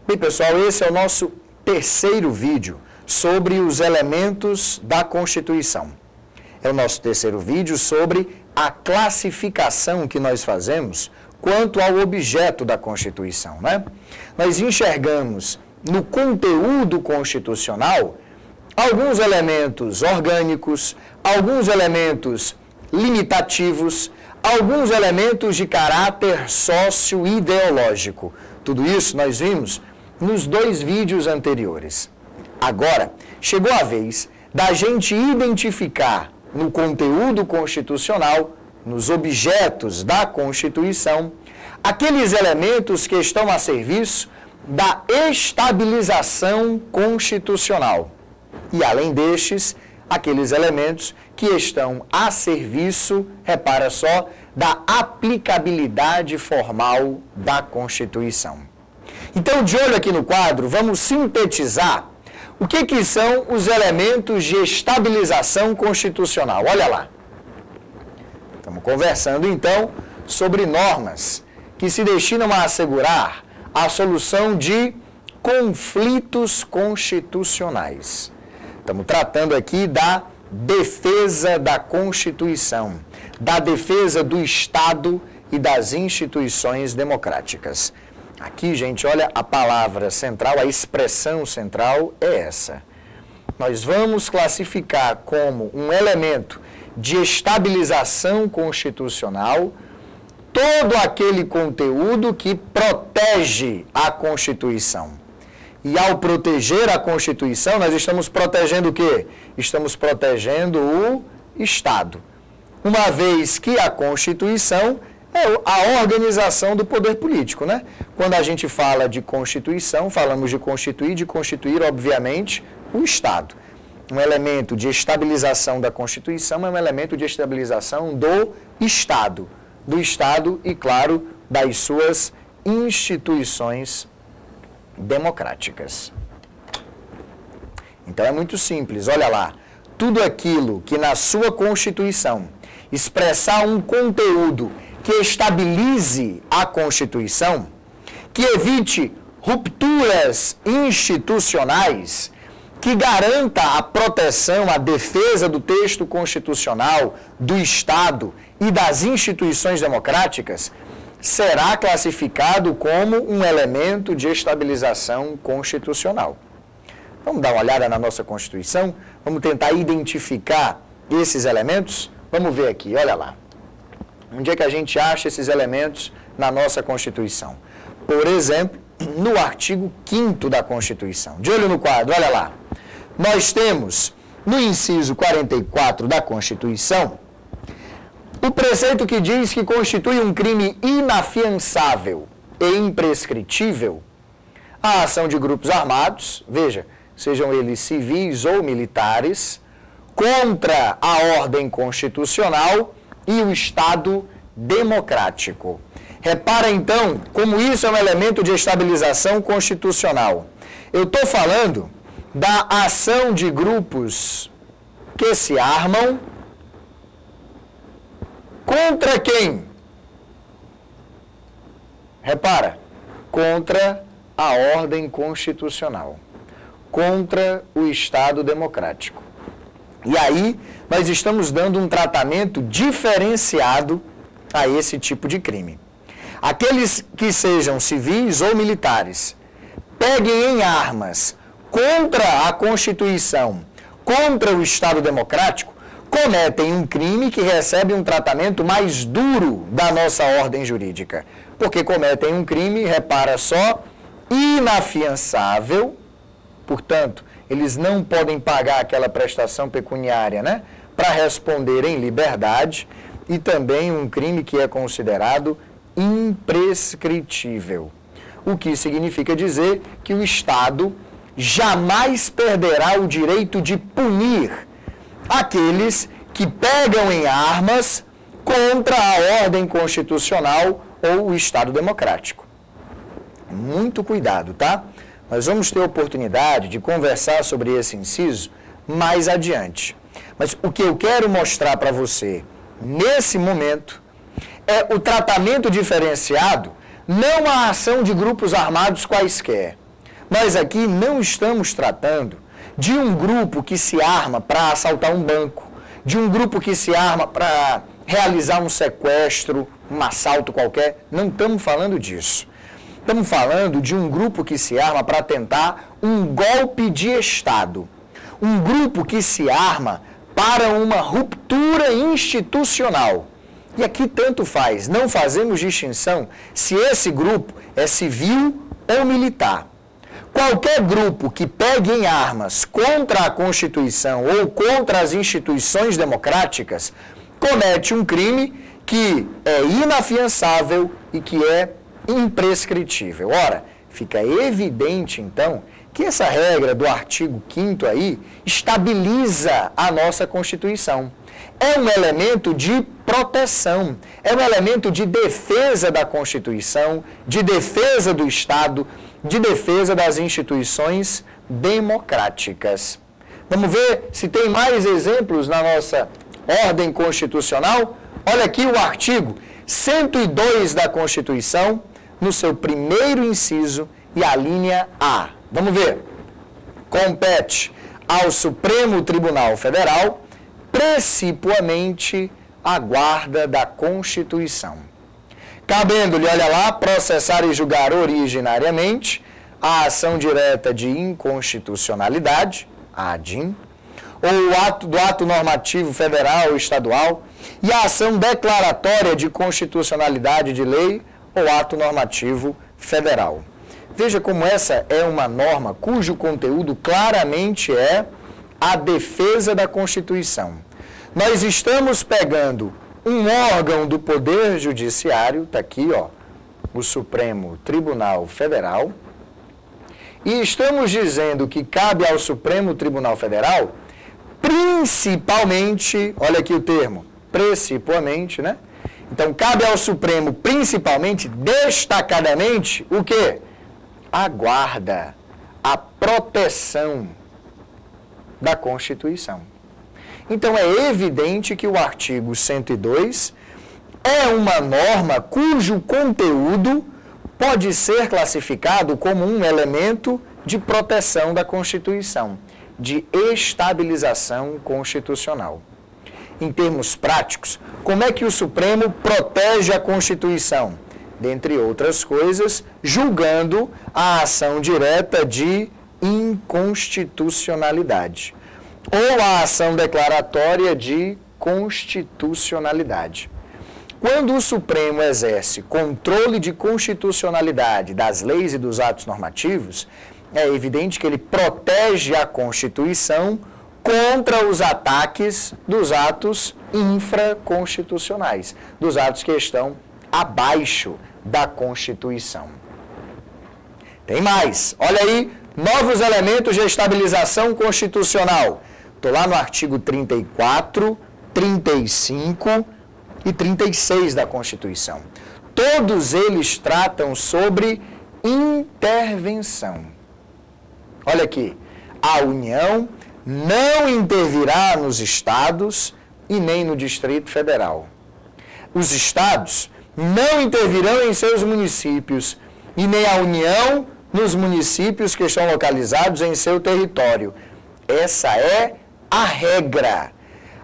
Bem, pessoal, esse é o nosso terceiro vídeo sobre os elementos da Constituição. É o nosso terceiro vídeo sobre a classificação que nós fazemos quanto ao objeto da Constituição, né? Nós enxergamos no conteúdo constitucional alguns elementos orgânicos, alguns elementos limitativos, alguns elementos de caráter socio-ideológico. Tudo isso nós vimos nos dois vídeos anteriores. Agora, chegou a vez da gente identificar no conteúdo constitucional, nos objetos da Constituição, aqueles elementos que estão a serviço da estabilização constitucional. E, além destes, aqueles elementos que estão a serviço, repara só, da aplicabilidade formal da Constituição. Então, de olho aqui no quadro, vamos sintetizar o que são os elementos de estabilização constitucional. Olha lá. Estamos conversando, então, sobre normas que se destinam a assegurar a solução de conflitos constitucionais. Estamos tratando aqui da defesa da Constituição, da defesa do Estado e das instituições democráticas. Aqui, gente, olha, a palavra central, a expressão central é essa. Nós vamos classificar como um elemento de estabilização constitucional todo aquele conteúdo que protege a Constituição. E ao proteger a Constituição, nós estamos protegendo o quê? Estamos protegendo o Estado. Uma vez que a Constituição é a organização do poder político, né? Quando a gente fala de Constituição, falamos de constituir, obviamente, o Estado. Um elemento de estabilização da Constituição é um elemento de estabilização do Estado e, claro, das suas instituições democráticas. Então é muito simples, olha lá, tudo aquilo que na sua Constituição expressar um conteúdo que estabilize a Constituição, que evite rupturas institucionais, que garanta a proteção, a defesa do texto constitucional, do Estado e das instituições democráticas, será classificado como um elemento de estabilização constitucional. Vamos dar uma olhada na nossa Constituição? Vamos tentar identificar esses elementos? Vamos ver aqui, olha lá. Onde é que a gente acha esses elementos na nossa Constituição? Por exemplo, no artigo 5º da Constituição. De olho no quadro, olha lá. Nós temos, no inciso 44 da Constituição, o preceito que diz que constitui um crime inafiançável e imprescritível a ação de grupos armados, veja, sejam eles civis ou militares, contra a ordem constitucional e o Estado democrático. Repara, então, como isso é um elemento de estabilização constitucional. Eu estou falando da ação de grupos que se armam contra quem? Repara, contra a ordem constitucional, contra o Estado democrático. E aí, nós estamos dando um tratamento diferenciado a esse tipo de crime. Aqueles que sejam civis ou militares, peguem em armas contra a Constituição, contra o Estado democrático, cometem um crime que recebe um tratamento mais duro da nossa ordem jurídica. Porque cometem um crime, repara só, inafiançável, portanto, eles não podem pagar aquela prestação pecuniária, né, para responder em liberdade, e também um crime que é considerado imprescritível. O que significa dizer que o Estado jamais perderá o direito de punir aqueles que pegam em armas contra a ordem constitucional ou o Estado democrático. Muito cuidado, tá? Nós vamos ter oportunidade de conversar sobre esse inciso mais adiante. Mas o que eu quero mostrar para você, nesse momento, é o tratamento diferenciado, não a ação de grupos armados quaisquer, Nós aqui não estamos tratando de um grupo que se arma para assaltar um banco, de um grupo que se arma para realizar um sequestro, um assalto qualquer. Não estamos falando disso. Estamos falando de um grupo que se arma para tentar um golpe de Estado. Um grupo que se arma para uma ruptura institucional. E aqui tanto faz, não fazemos distinção se esse grupo é civil ou militar. Qualquer grupo que pegue em armas contra a Constituição ou contra as instituições democráticas comete um crime que é inafiançável e que é imprescritível. Ora, fica evidente, então, que essa regra do artigo 5º aí estabiliza a nossa Constituição. É um elemento de proteção, é um elemento de defesa da Constituição, de defesa do Estado, de defesa das instituições democráticas. Vamos ver se tem mais exemplos na nossa ordem constitucional? Olha aqui o artigo 102 da Constituição, no seu primeiro inciso e a linha A. Vamos ver. Compete ao Supremo Tribunal Federal, precipuamente, a guarda da Constituição. Cabendo-lhe, olha lá, processar e julgar originariamente a ação direta de inconstitucionalidade, a ADIM, ou o ato normativo federal ou estadual, e a ação declaratória de constitucionalidade de lei ou ato normativo federal. Veja como essa é uma norma cujo conteúdo claramente é a defesa da Constituição. Nós estamos pegando um órgão do Poder Judiciário, está aqui, ó, o Supremo Tribunal Federal, e estamos dizendo que cabe ao Supremo Tribunal Federal, principalmente, olha aqui o termo, precipuamente, né? Então, cabe ao Supremo, principalmente, destacadamente, o quê? A guarda, a proteção da Constituição. Então, é evidente que o artigo 102 é uma norma cujo conteúdo pode ser classificado como um elemento de proteção da Constituição, de estabilização constitucional. Em termos práticos, como é que o Supremo protege a Constituição? Dentre outras coisas, julgando a ação direta de inconstitucionalidade ou a ação declaratória de constitucionalidade. Quando o Supremo exerce controle de constitucionalidade das leis e dos atos normativos, é evidente que ele protege a Constituição contra os ataques dos atos infraconstitucionais, dos atos que estão abaixo da Constituição. Tem mais, olha aí, novos elementos de estabilização constitucional. Estou lá no artigo 34, 35 e 36 da Constituição. Todos eles tratam sobre intervenção. Olha aqui, a União não intervirá nos estados e nem no Distrito Federal. Os estados não intervirão em seus municípios e nem a União nos municípios que estão localizados em seu território. Essa é a regra.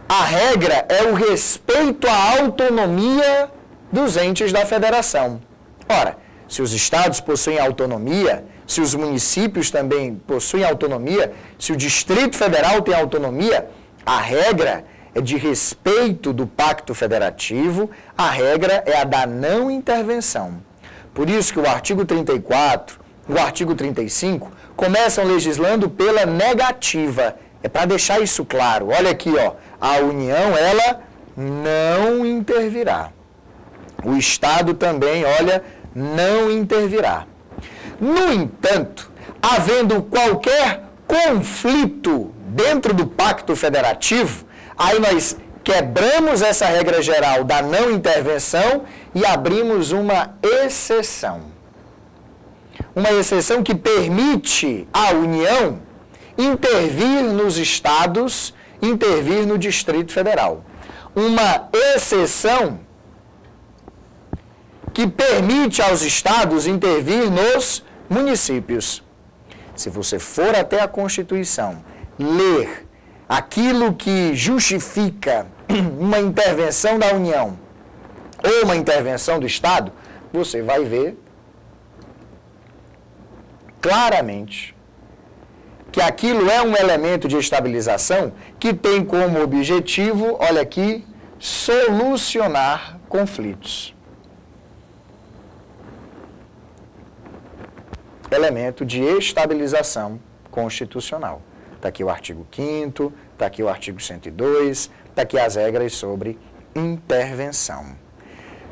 A regra é o respeito à autonomia dos entes da federação. Ora, se os estados possuem autonomia, se os municípios também possuem autonomia, se o Distrito Federal tem autonomia, a regra é de respeito do Pacto Federativo, a regra é a da não intervenção. Por isso que o artigo 34, o artigo 35, começam legislando pela negativa. É para deixar isso claro. Olha aqui, ó, a União, ela não intervirá. O Estado também, olha, não intervirá. No entanto, havendo qualquer conflito dentro do Pacto Federativo, aí nós quebramos essa regra geral da não intervenção e abrimos uma exceção. Uma exceção que permite à União intervir nos estados, intervir no Distrito Federal. Uma exceção que permite aos estados intervir nos municípios. Se você for até a Constituição, ler aquilo que justifica uma intervenção da União ou uma intervenção do Estado, você vai ver claramente que aquilo é um elemento de estabilização que tem como objetivo, olha aqui, solucionar conflitos. Elemento de estabilização constitucional. Está aqui o artigo 5º, está aqui o artigo 102, está aqui as regras sobre intervenção.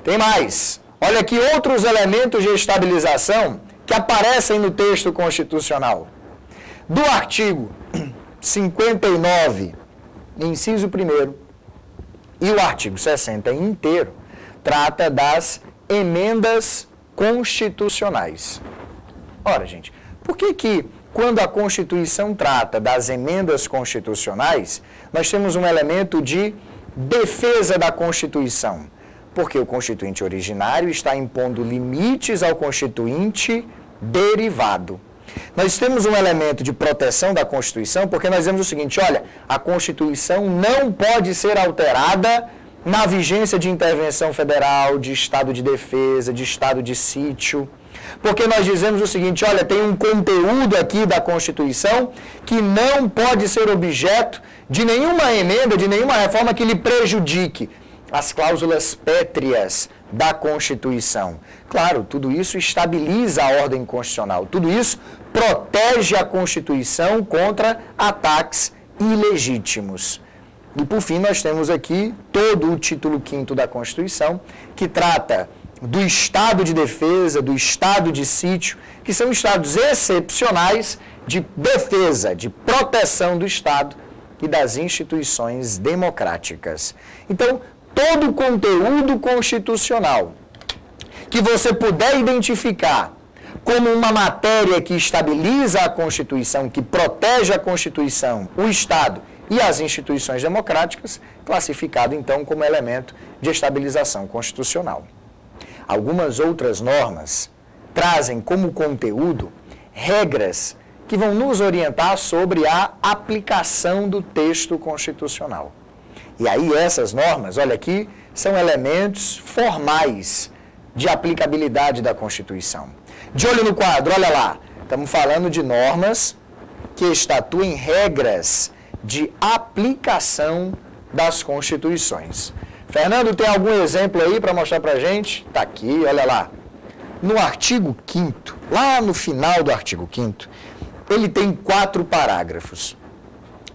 Tem mais. Olha aqui outros elementos de estabilização que aparecem no texto constitucional. Do artigo 59, inciso 1º, e o artigo 60 inteiro, trata das emendas constitucionais. Ora, gente, por que quando a Constituição trata das emendas constitucionais, nós temos um elemento de defesa da Constituição? Porque o constituinte originário está impondo limites ao constituinte derivado. Nós temos um elemento de proteção da Constituição porque nós dizemos o seguinte, olha, a Constituição não pode ser alterada na vigência de intervenção federal, de estado de defesa, de estado de sítio. Porque nós dizemos o seguinte, olha, tem um conteúdo aqui da Constituição que não pode ser objeto de nenhuma emenda, de nenhuma reforma que lhe prejudique as cláusulas pétreas da Constituição. Claro, tudo isso estabiliza a ordem constitucional, tudo isso protege a Constituição contra ataques ilegítimos. E por fim nós temos aqui todo o título 5º da Constituição, que trata do estado de defesa, do estado de sítio, que são estados excepcionais de defesa, de proteção do Estado e das instituições democráticas. Então, todo o conteúdo constitucional que você puder identificar como uma matéria que estabiliza a Constituição, que protege a Constituição, o Estado e as instituições democráticas, classificado então como elemento de estabilização constitucional. Algumas outras normas trazem como conteúdo regras que vão nos orientar sobre a aplicação do texto constitucional. E aí essas normas, olha aqui, são elementos formais de aplicabilidade da Constituição. De olho no quadro, olha lá, estamos falando de normas que estatuem regras de aplicação das Constituições. Fernando, tem algum exemplo aí para mostrar para a gente? Está aqui, olha lá. No artigo 5º, lá no final do artigo 5º, ele tem 4 parágrafos.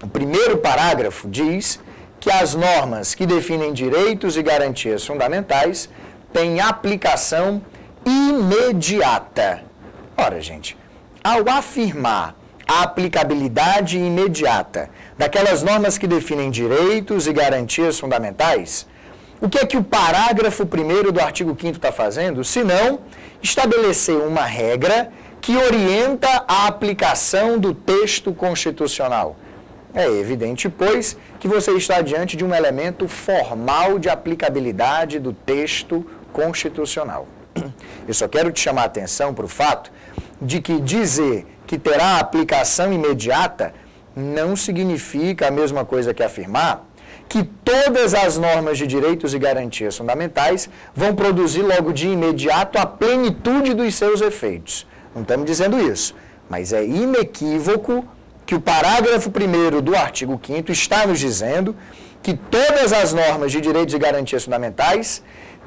O primeiro parágrafo diz que as normas que definem direitos e garantias fundamentais têm aplicação imediata. Ora, gente, ao afirmar a aplicabilidade imediata daquelas normas que definem direitos e garantias fundamentais, o que é que o parágrafo 1º do artigo 5º está fazendo, senão estabelecer uma regra que orienta a aplicação do texto constitucional? É evidente, pois, que você está diante de um elemento formal de aplicabilidade do texto constitucional. Eu só quero te chamar a atenção para o fato de que dizer que terá aplicação imediata não significa a mesma coisa que afirmar que todas as normas de direitos e garantias fundamentais vão produzir logo de imediato a plenitude dos seus efeitos. Não estamos dizendo isso, mas é inequívoco que o parágrafo 1º do artigo 5º está nos dizendo que todas as normas de direitos e garantias fundamentais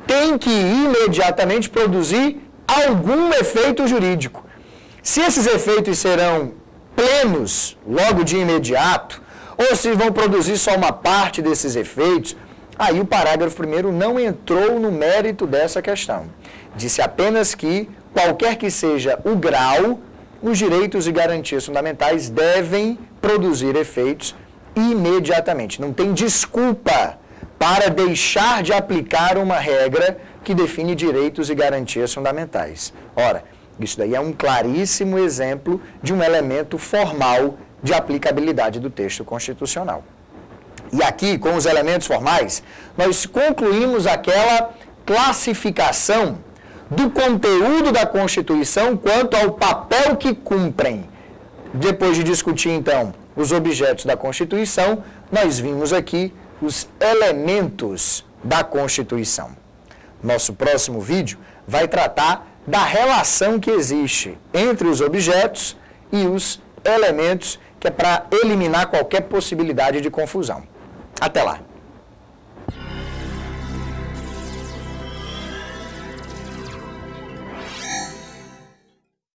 têm que imediatamente produzir algum efeito jurídico. Se esses efeitos serão plenos logo de imediato, ou se vão produzir só uma parte desses efeitos, aí o parágrafo 1º não entrou no mérito dessa questão. Disse apenas que, qualquer que seja o grau, os direitos e garantias fundamentais devem produzir efeitos imediatamente. Não tem desculpa para deixar de aplicar uma regra que define direitos e garantias fundamentais. Ora, isso daí é um claríssimo exemplo de um elemento formal de aplicabilidade do texto constitucional. E aqui, com os elementos formais, nós concluímos aquela classificação do conteúdo da Constituição quanto ao papel que cumprem Depois de discutir, então, os objetos da Constituição, nós vimos aqui os elementos da Constituição. Nosso próximo vídeo vai tratar da relação que existe entre os objetos e os elementos, que é para eliminar qualquer possibilidade de confusão. Até lá!